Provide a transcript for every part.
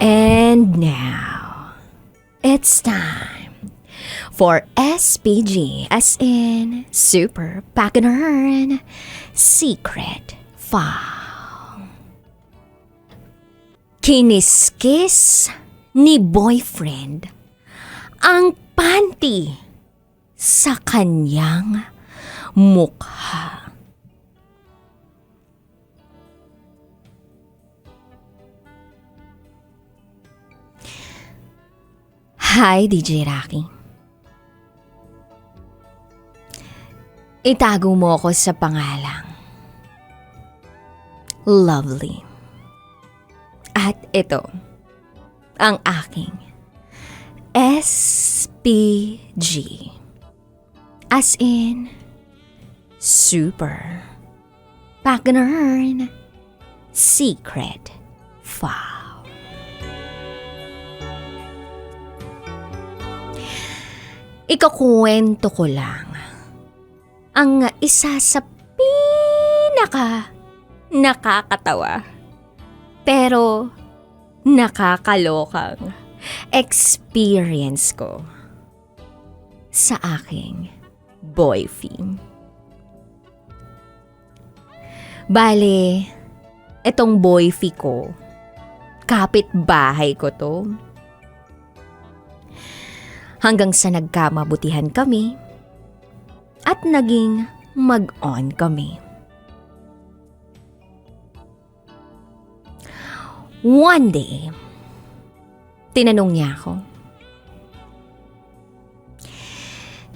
And now, it's time for SPG, as in Super Packinern Secret File. Kiniskis ni boyfriend ang panty sa kanyang mukha. Hi, DJ Rocky. Itago mo ako sa pangalang Lovely. At ito, ang aking SPG. As in, Super Packinern Secret File. Ikakwento ko lang ang isa sa nakakatawa pero nakakalokang experience ko sa aking boyfriend. Bale, etong boyfriend ko, kapitbahay ko to. Hanggang sa nagkamabutihan kami at naging mag-on kami. One day, tinanong niya ako,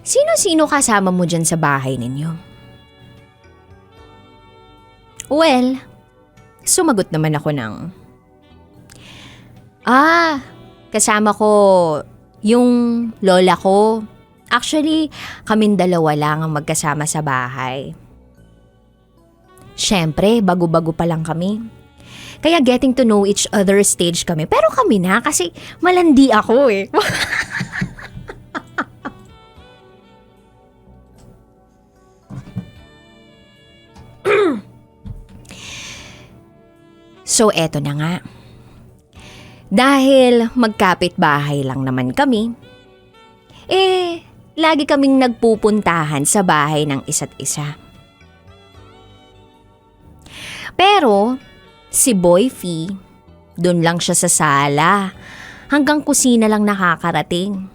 "Sino-sino kasama mo dyan sa bahay ninyo?" Well, sumagot naman ako ng, kasama ko yung lola ko. Actually, kaming dalawa lang ang magkasama sa bahay. Siyempre, bago-bago pa lang kami. Kaya getting to know each other stage kami. Pero kami na kasi malandi ako eh. So, eto na nga. Dahil magkapit-bahay lang naman kami, lagi kaming nagpupuntahan sa bahay ng isa't isa. Pero, si Boyfie, dun lang siya sa sala, hanggang kusina lang nakakarating.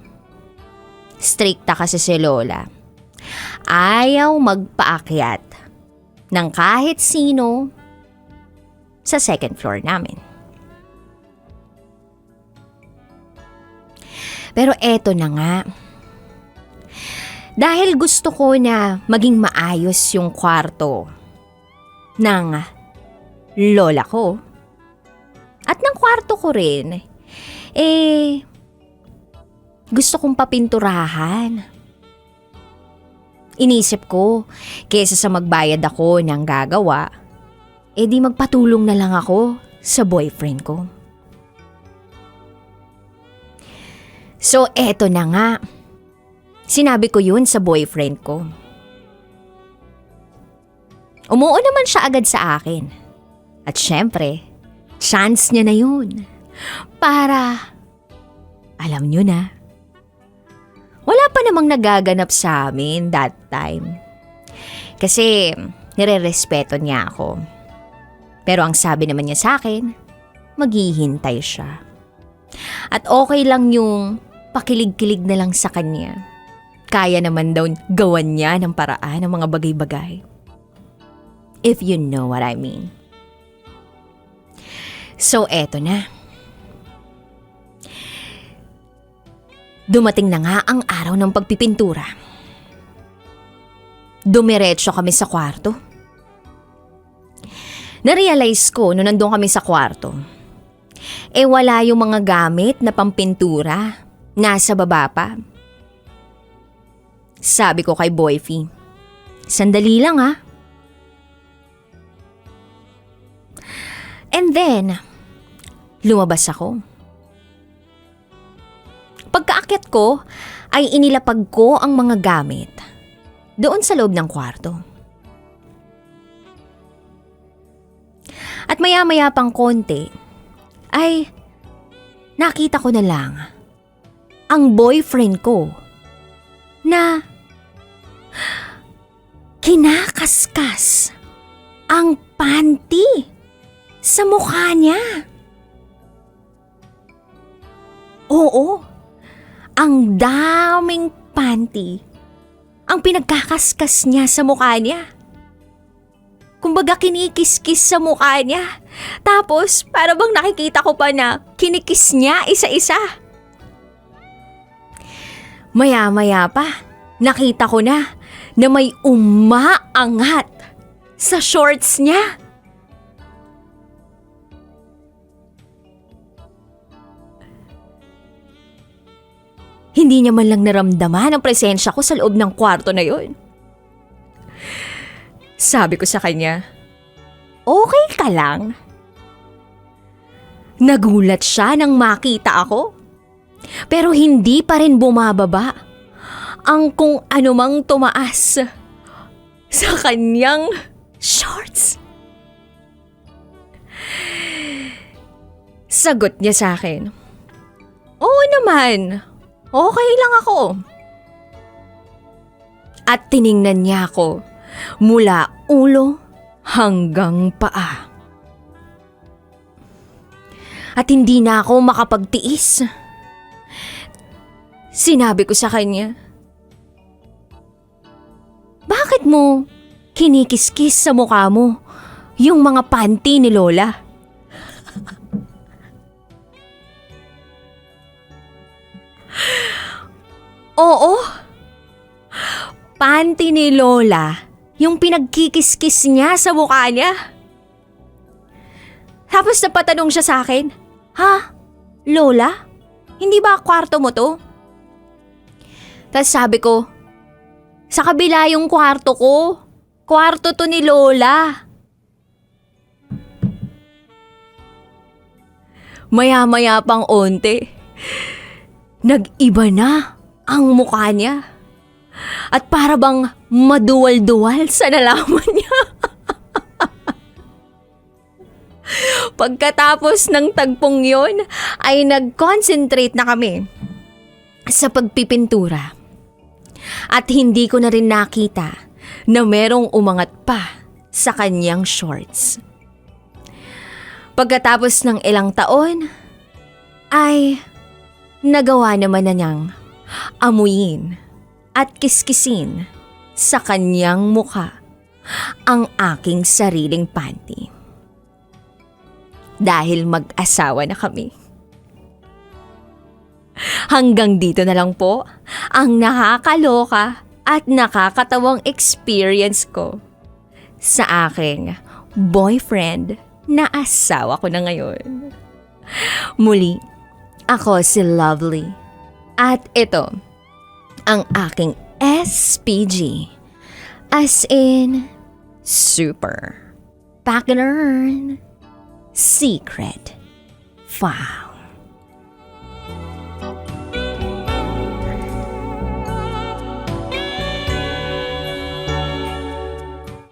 Strikta kasi si Lola. Ayaw magpaakyat ng kahit sino sa second floor namin. Pero eto na nga. Dahil gusto ko na maging maayos yung kwarto ng lola ko at ng kwarto ko rin, gusto kong papinturahan. Inisip ko, kesa sa magbayad ako ng gagawa, di magpatulong na lang ako sa boyfriend ko. So, eto na nga. Sinabi ko yun sa boyfriend ko. Umuo naman siya agad sa akin. At syempre, chance niya na yun. Para, alam nyo na, wala pa namang nagaganap sa amin that time. Kasi, nire-respeto niya ako. Pero ang sabi naman niya sa akin, maghihintay siya. At okay lang yung pakilig-kilig na lang sa kanya. Kaya naman daw gawan niya ng paraan ng mga bagay-bagay. If you know what I mean. So, eto na. Dumating na nga ang araw ng pagpipintura. Dumiretso kami sa kwarto. Narealize ko nung nandun kami sa kwarto, wala yung mga gamit na pampintura. Nasa baba pa. Sabi ko kay Boyfie, "Sandali lang ha." And then, lumabas ako. Pagkaakyat ko, ay inilapag ko ang mga gamit doon sa loob ng kwarto. At maya-maya pang konti, ay nakita ko na lang ang boyfriend ko na kinakaskas ang panty sa mukha niya. Oo, ang daming panty ang pinagkakaskas niya sa mukha niya. Kumbaga kinikis-kis sa mukha niya. Tapos para bang nakikita ko pa na kinikis niya isa-isa. Maya-maya pa, nakita ko na may umaangat sa shorts niya. Hindi niya man lang naramdaman ang presensya ko sa loob ng kwarto na yun. Sabi ko sa kanya, okay ka lang? Nagulat siya nang makita ako. Pero hindi pa rin bumababa ang kung anumang tumaas sa kanyang shorts. Sagot niya sa akin, oo naman, okay lang ako. At tiningnan niya ako mula ulo hanggang paa. At hindi na ako makapagtiis. Sinabi ko sa kanya, bakit mo kinikis-kis sa mukha mo yung mga panty ni Lola? Oo, panty ni Lola yung pinagkikis-kis niya sa mukha niya. Tapos napatanong siya sa akin, ha? Lola? Hindi ba kwarto mo to? Tapos sabi ko, sa kabila yung kwarto ko. Kwarto to ni Lola. Maya-maya pang onte, nag-iba na ang mukha niya. At para bang maduwal-duwal sa nalaman niya. Pagkatapos ng tagpong yon, ay nag-concentrate na kami sa pagpipintura. At hindi ko na rin nakita na merong umangat pa sa kanyang shorts. Pagkatapos ng ilang taon, ay nagawa naman na niyang amuyin at kiskisin sa kanyang mukha ang aking sariling panty. Dahil mag-asawa na kami. Hanggang dito na lang po ang nakakaloka at nakakatawang experience ko sa aking boyfriend na asawa ko na ngayon. Muli, ako si Lovely at ito ang aking SPG, as in super Packener Secret Found.